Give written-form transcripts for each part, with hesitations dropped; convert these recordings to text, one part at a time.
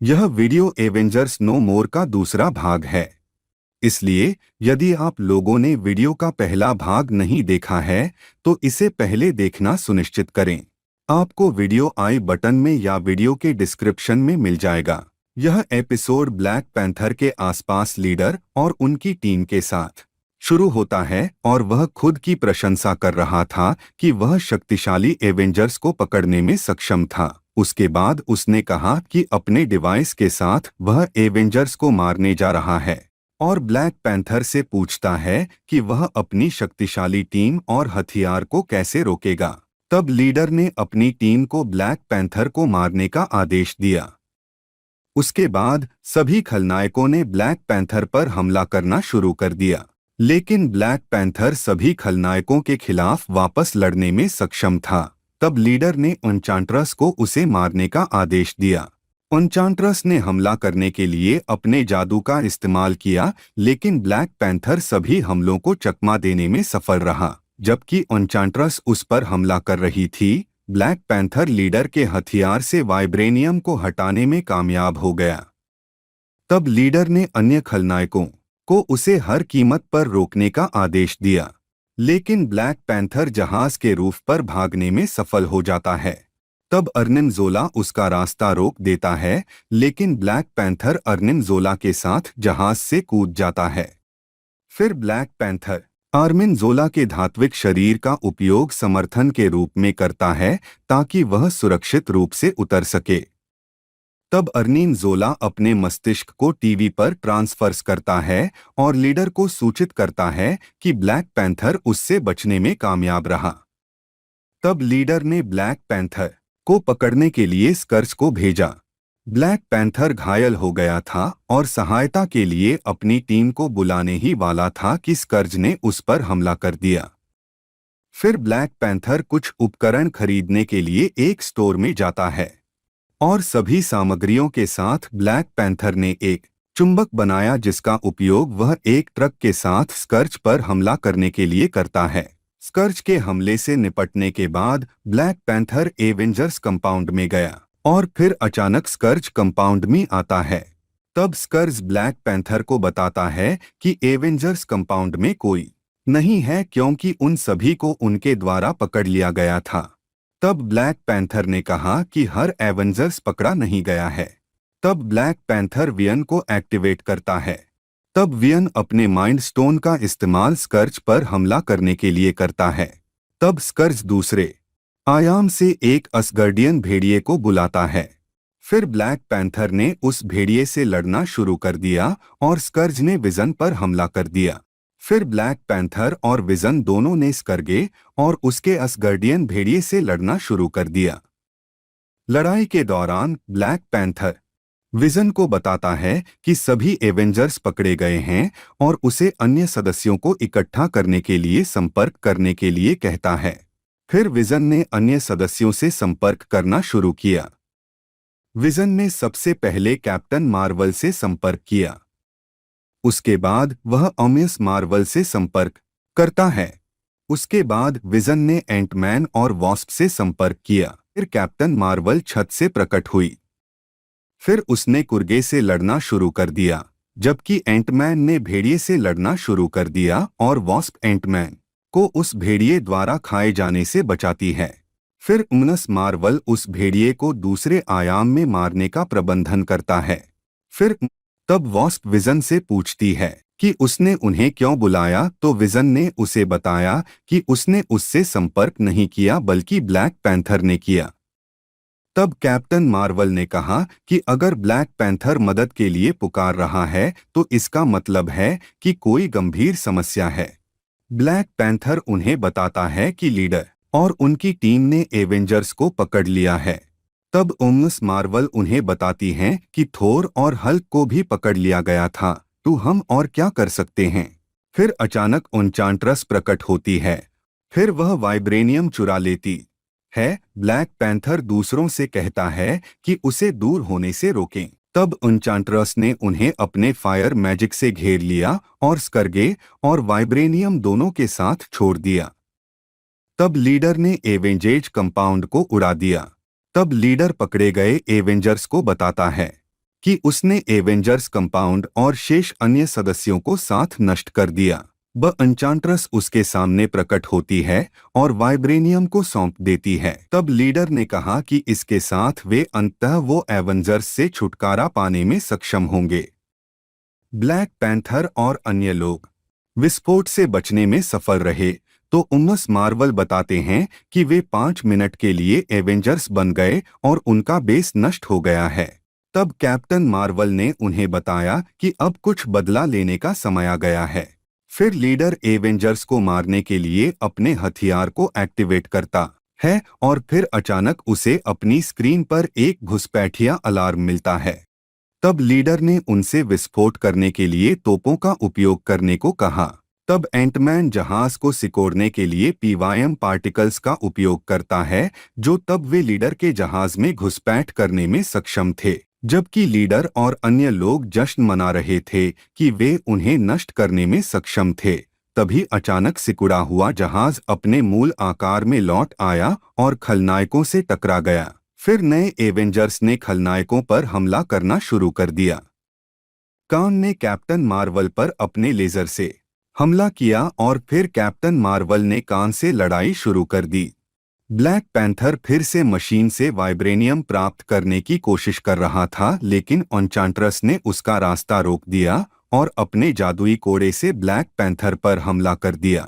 यह video Avengers no मोर का दूसरा भाग है। इसलिए यदि आप लोगों ने वीडियो का पहला भाग नहीं देखा है तो इसे पहले देखना सुनिश्चित करें। आपको वीडियो आई बटन में या वीडियो के डिस्क्रिप्शन में मिल जाएगा। यह एपिसोड ब्लैक पैंथर के आसपास लीडर और उनकी टीम के साथ शुरू होता है और वह खुद की प्रशंसा कर रहा था कि वह शक्तिशाली एवेंजर्स को पकड़ने में सक्षम था। उसके बाद उसने कहा कि अपने डिवाइस के साथ वह एवेंजर्स को मारने जा रहा है और ब्लैक पैंथर से पूछता है कि वह अपनी शक्तिशाली टीम और हथियार को कैसे रोकेगा। तब लीडर ने अपनी टीम को ब्लैक पैंथर को मारने का आदेश दिया। उसके बाद सभी खलनायकों ने ब्लैक पैंथर पर हमला करना शुरू कर दिया, लेकिन ब्लैक पैंथर सभी खलनायकों के खिलाफ वापस लड़ने में सक्षम था। तब लीडर ने एन्चांट्रस को उसे मारने का आदेश दिया। एन्चांट्रस ने हमला करने के लिए अपने जादू का इस्तेमाल किया, लेकिन ब्लैक पैंथर सभी हमलों को चकमा देने में सफल रहा। जबकि एन्चांट्रस उस पर हमला कर रही थी, ब्लैक पैंथर लीडर के हथियार से वाइब्रेनियम को हटाने में कामयाब हो गया। तब लीडर ने अन्य खलनायकों को उसे हर कीमत पर रोकने का आदेश दिया, लेकिन ब्लैक पैंथर जहाज के रूफ पर भागने में सफल हो जाता है। तब अर्निम जोला उसका रास्ता रोक देता है, लेकिन ब्लैक पैंथर अर्निम जोला के साथ जहाज से कूद जाता है। फिर ब्लैक पैंथर आर्मिन जोला के धात्विक शरीर का उपयोग समर्थन के रूप में करता है ताकि वह सुरक्षित रूप से उतर सके। तब अर्नीन जोला अपने मस्तिष्क को टीवी पर ट्रांसफर्स करता है और लीडर को सूचित करता है कि ब्लैक पैंथर उससे बचने में कामयाब रहा। तब लीडर ने ब्लैक पैंथर को पकड़ने के लिए स्कर्ज को भेजा। ब्लैक पैंथर घायल हो गया था और सहायता के लिए अपनी टीम को बुलाने ही वाला था कि स्कर्ज ने उस पर हमला कर दिया। फिर ब्लैक पैंथर कुछ उपकरण खरीदने के लिए एक स्टोर में जाता है और सभी सामग्रियों के साथ ब्लैक पैंथर ने एक चुंबक बनाया जिसका उपयोग वह एक ट्रक के साथ स्कर्ज पर हमला करने के लिए करता है। स्कर्ज के हमले से निपटने के बाद ब्लैक पैंथर एवेंजर्स कंपाउंड में गया और फिर अचानक स्कर्ज कंपाउंड में आता है। तब स्कर्ज ब्लैक पैंथर को बताता है कि एवेंजर्स कंपाउंड में कोई नहीं है क्योंकि उन सभी को उनके द्वारा पकड़ लिया गया था। तब ब्लैक पैंथर ने कहा कि हर एवेंजर्स पकड़ा नहीं गया है। तब ब्लैक पैंथर वियन को एक्टिवेट करता है। तब वियन अपने माइंड स्टोन का इस्तेमाल स्कर्ज पर हमला करने के लिए करता है। तब स्कर्ज दूसरे आयाम से एक असगार्डियन भेड़िए को बुलाता है। फिर ब्लैक पैंथर ने उस भेड़िए से लड़ना शुरू कर दिया और स्कर्ज ने विजन पर हमला कर दिया। फिर ब्लैक पैंथर और विजन दोनों ने स्कर्गे और उसके असगार्डियन भेड़िए से लड़ना शुरू कर दिया। लड़ाई के दौरान ब्लैक पैंथर विजन को बताता है कि सभी एवेंजर्स पकड़े गए हैं और उसे अन्य सदस्यों को इकट्ठा करने के लिए संपर्क करने के लिए कहता है। फिर विजन ने अन्य सदस्यों से संपर्क करना शुरू किया। विजन ने सबसे पहले कैप्टन मार्वल से संपर्क किया। उसके बाद वह मिस मार्वल से संपर्क करता है। उसके बाद विजन ने एंटमैन और वॉस्प से संपर्क किया। फिर कैप्टन मार्वल छत से प्रकट हुई। फिर उसने कुर्गे से लड़ना शुरू कर दिया, जबकि एंटमैन ने भेड़िए से लड़ना शुरू कर दिया और वॉस्प एंटमैन को उस भेड़िए द्वारा खाए जाने से बचाती है। फिर मिस मार्वल उस भेड़िए को दूसरे आयाम में मारने का प्रबंधन करता है। फिर तब वॉस्प विजन से पूछती है कि उसने उन्हें क्यों बुलाया, तो विजन ने उसे बताया कि उसने उससे संपर्क नहीं किया बल्कि ब्लैक पैंथर ने किया। तब कैप्टन मार्वल ने कहा कि अगर ब्लैक पैंथर मदद के लिए पुकार रहा है तो इसका मतलब है कि कोई गंभीर समस्या है। ब्लैक पैंथर उन्हें बताता है कि लीडर और उनकी टीम ने एवेंजर्स को पकड़ लिया है। तब मिस मार्वल उन्हें बताती हैं कि थोर और हल्क को भी पकड़ लिया गया था, तो हम और क्या कर सकते हैं। फिर अचानक एन्चांट्रस प्रकट होती है। फिर वह वाइब्रेनियम चुरा लेती है। ब्लैक पैंथर दूसरों से कहता है कि उसे दूर होने से रोकें। तब एन्चांट्रस ने उन्हें अपने फायर मैजिक से घेर लिया और स्कर्गे और वाइब्रेनियम दोनों के साथ छोड़ दिया। तब लीडर ने एवेंजर्स कंपाउंड को उड़ा दिया। तब लीडर पकड़े गए एवेंजर्स को बताता है कि उसने एवेंजर्स कंपाउंड और शेष अन्य सदस्यों को साथ नष्ट कर दिया। एन्चांट्रेस उसके सामने प्रकट होती है और वाइब्रेनियम को सौंप देती है। तब लीडर ने कहा कि इसके साथ वे अंततः वो एवेंजर्स से छुटकारा पाने में सक्षम होंगे। ब्लैक पैंथर और अन्य लोग विस्फोट से बचने में सफल रहे, तो उमस मार्वल बताते हैं कि वे 5 मिनट के लिए एवेंजर्स बन गए और उनका बेस नष्ट हो गया है। तब कैप्टन मार्वल ने उन्हें बताया कि अब कुछ बदला लेने का समय आ गया है। फिर लीडर एवेंजर्स को मारने के लिए अपने हथियार को एक्टिवेट करता है और फिर अचानक उसे अपनी स्क्रीन पर एक घुसपैठिया अलार्म मिलता है। तब लीडर ने उनसे विस्फोट करने के लिए तोपों का उपयोग करने को कहा। तब एंटमैन जहाज को सिकोड़ने के लिए पीवाईएम पार्टिकल्स का उपयोग करता है, जो तब वे लीडर के जहाज में घुसपैठ करने में सक्षम थे, जबकि लीडर और अन्य लोग जश्न मना रहे थे कि वे उन्हें नष्ट करने में सक्षम थे। तभी अचानक सिकुड़ा हुआ जहाज अपने मूल आकार में लौट आया और खलनायकों से टकरा गया। फिर नए एवेंजर्स ने खलनायकों पर हमला करना शुरू कर दिया। कान ने कैप्टन मार्वल पर अपने लेजर से हमला किया और फिर कैप्टन मार्वल ने कान से लड़ाई शुरू कर दी। ब्लैक पैंथर फिर से मशीन से वाइब्रेनियम प्राप्त करने की कोशिश कर रहा था, लेकिन एन्चांट्रेस ने उसका रास्ता रोक दिया और अपने जादुई कोड़े से ब्लैक पैंथर पर हमला कर दिया।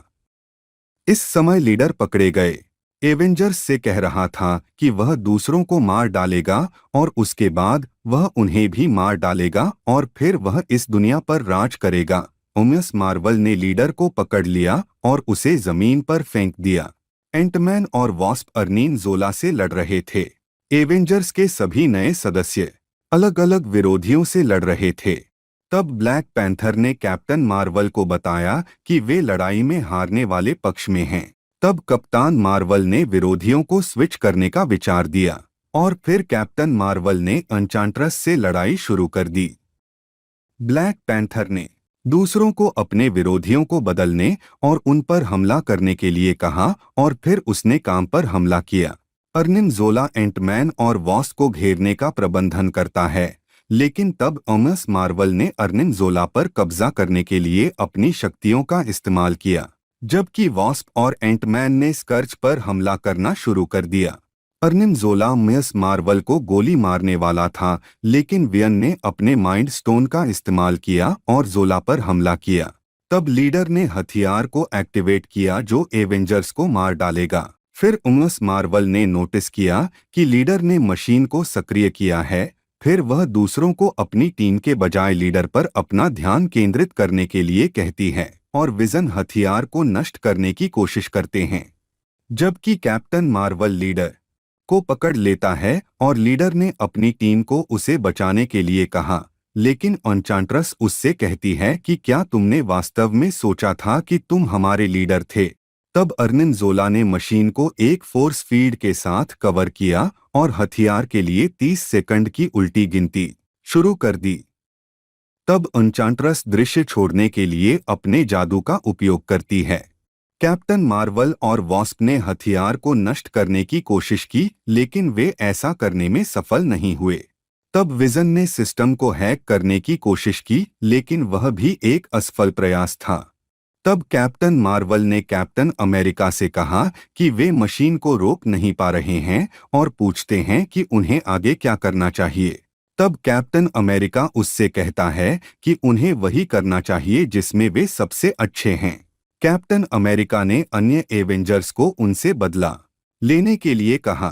इस समय लीडर पकड़े गए। एवेंजर्स से कह रहा था कि वह दूसरों को मार डालेगा और उसके बाद वह उन्हें भी मार डालेगा और फिर वह इस दुनिया पर राज करेगा। उमस मार्वल ने लीडर को पकड़ लिया और उसे जमीन पर फेंक दिया। एंटमैन और वॉस्प अर्नीन जोला से लड़ रहे थे। एवेंजर्स के सभी नए सदस्य अलग अलग विरोधियों से लड़ रहे थे। तब ब्लैक पैंथर ने कैप्टन मार्वल को बताया कि वे लड़ाई में हारने वाले पक्ष में हैं। तब कप्तान मार्वल ने विरोधियों को स्विच करने का विचार दिया और फिर कैप्टन मार्वल ने एन्चांट्रेस से लड़ाई शुरू कर दी। ब्लैक पैंथर ने दूसरों को अपने विरोधियों को बदलने और उन पर हमला करने के लिए कहा और फिर उसने काम पर हमला किया। अर्निन जोला एंटमैन और वॉस्प को घेरने का प्रबंधन करता है, लेकिन तब उमस मार्वल ने अर्निन जोला पर कब्जा करने के लिए अपनी शक्तियों का इस्तेमाल किया, जबकि वॉस्प और एंटमैन ने स्कर्च पर हमला करना शुरू कर दिया। अर्निन जोला उमस मार्वल को गोली मारने वाला था, लेकिन वियन ने अपने माइंड स्टोन का इस्तेमाल किया और जोला पर हमला किया। तब लीडर ने हथियार को एक्टिवेट किया जो एवेंजर्स को मार डालेगा। फिर उमस मार्वल ने नोटिस किया कि लीडर ने मशीन को सक्रिय किया है। फिर वह दूसरों को अपनी टीम के बजाय लीडर पर अपना ध्यान केंद्रित करने के लिए कहती है और विजन हथियार को नष्ट करने की कोशिश करते हैं, जबकि कैप्टन मार्वल लीडर को पकड़ लेता है और लीडर ने अपनी टीम को उसे बचाने के लिए कहा, लेकिन एन्चांट्रेस उससे कहती है कि क्या तुमने वास्तव में सोचा था कि तुम हमारे लीडर थे। तब अर्निन जोला ने मशीन को एक फोर्स फीड के साथ कवर किया और हथियार के लिए 30 सेकंड की उल्टी गिनती शुरू कर दी। तब एन्चांट्रेस दृश्य छोड़ने के लिए अपने जादू का उपयोग करती है। कैप्टन मार्वल और वॉस्प ने हथियार को नष्ट करने की कोशिश की, लेकिन वे ऐसा करने में सफल नहीं हुए। तब विजन ने सिस्टम को हैक करने की कोशिश की, लेकिन वह भी एक असफल प्रयास था। तब कैप्टन मार्वल ने कैप्टन अमेरिका से कहा कि वे मशीन को रोक नहीं पा रहे हैं और पूछते हैं कि उन्हें आगे क्या करना चाहिए। तब कैप्टन अमेरिका उससे कहता है कि उन्हें वही करना चाहिए जिसमें वे सबसे अच्छे हैं। कैप्टन अमेरिका ने अन्य एवेंजर्स को उनसे बदला लेने के लिए कहा।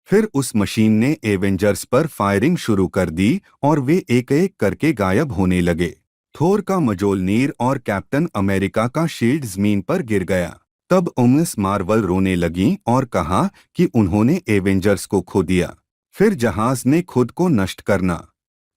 फिर उस मशीन ने एवेंजर्स पर फायरिंग शुरू कर दी और वे एक एक करके गायब होने लगे। थोर का मजोलनीर और कैप्टन अमेरिका का शील्ड जमीन पर गिर गया। तब उमस मार्वल रोने लगी और कहा कि उन्होंने एवेंजर्स को खो दिया। फिर जहाज ने खुद को नष्ट करना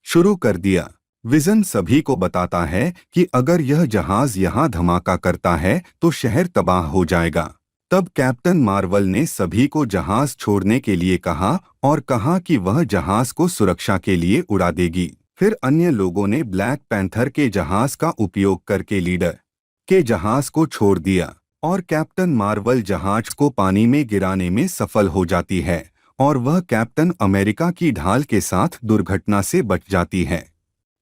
शुरू कर दिया। विजन सभी को बताता है कि अगर यह जहाज यहाँ धमाका करता है तो शहर तबाह हो जाएगा। तब कैप्टन मार्वल ने सभी को जहाज छोड़ने के लिए कहा और कहा कि वह जहाज को सुरक्षा के लिए उड़ा देगी। फिर अन्य लोगों ने ब्लैक पैंथर के जहाज का उपयोग करके लीडर के जहाज को छोड़ दिया और कैप्टन मार्वल जहाज को पानी में गिराने में सफल हो जाती है और वह कैप्टन अमेरिका की ढाल के साथ दुर्घटना से बच जाती है।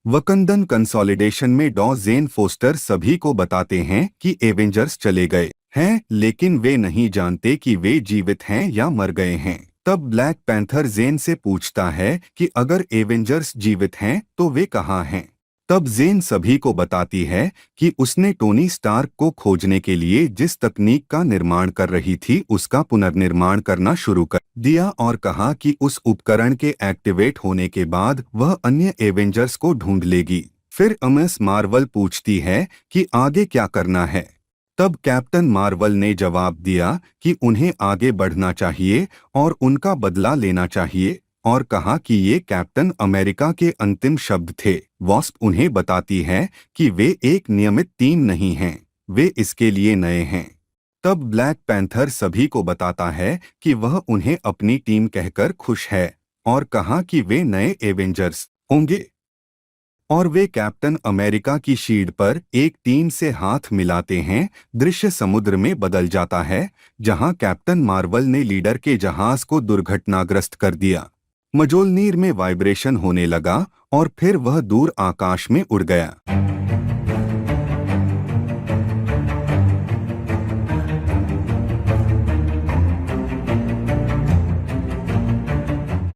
वकंदन कंसोलिडेशन में डॉ जेन फोस्टर सभी को बताते हैं कि एवेंजर्स चले गए हैं, लेकिन वे नहीं जानते कि वे जीवित हैं या मर गए हैं। तब ब्लैक पैंथर जेन से पूछता है कि अगर एवेंजर्स जीवित हैं तो वे कहाँ हैं। तब जेन सभी को बताती है कि उसने टोनी स्टार्क को खोजने के लिए जिस तकनीक का निर्माण कर रही थी उसका पुनर्निर्माण करना शुरू कर दिया और कहा कि उस उपकरण के एक्टिवेट होने के बाद वह अन्य एवेंजर्स को ढूंढ लेगी। फिर मिस मार्वल पूछती है कि आगे क्या करना है। तब कैप्टन मार्वल ने जवाब दिया कि उन्हें आगे बढ़ना चाहिए और उनका बदला लेना चाहिए और कहा कि ये कैप्टन अमेरिका के अंतिम शब्द थे। वॉस्प उन्हें बताती है कि वे एक नियमित टीम नहीं हैं, वे इसके लिए नए हैं। तब ब्लैक पैंथर सभी को बताता है कि वह उन्हें अपनी टीम कहकर खुश है और कहा कि वे नए एवेंजर्स होंगे और वे कैप्टन अमेरिका की शील्ड पर एक टीम से हाथ मिलाते हैं। दृश्य समुद्र में बदल जाता है जहां कैप्टन मार्वल ने लीडर के जहाज को दुर्घटनाग्रस्त कर दिया। मजोलनीर में वाइब्रेशन होने लगा और फिर वह दूर आकाश में उड़ गया।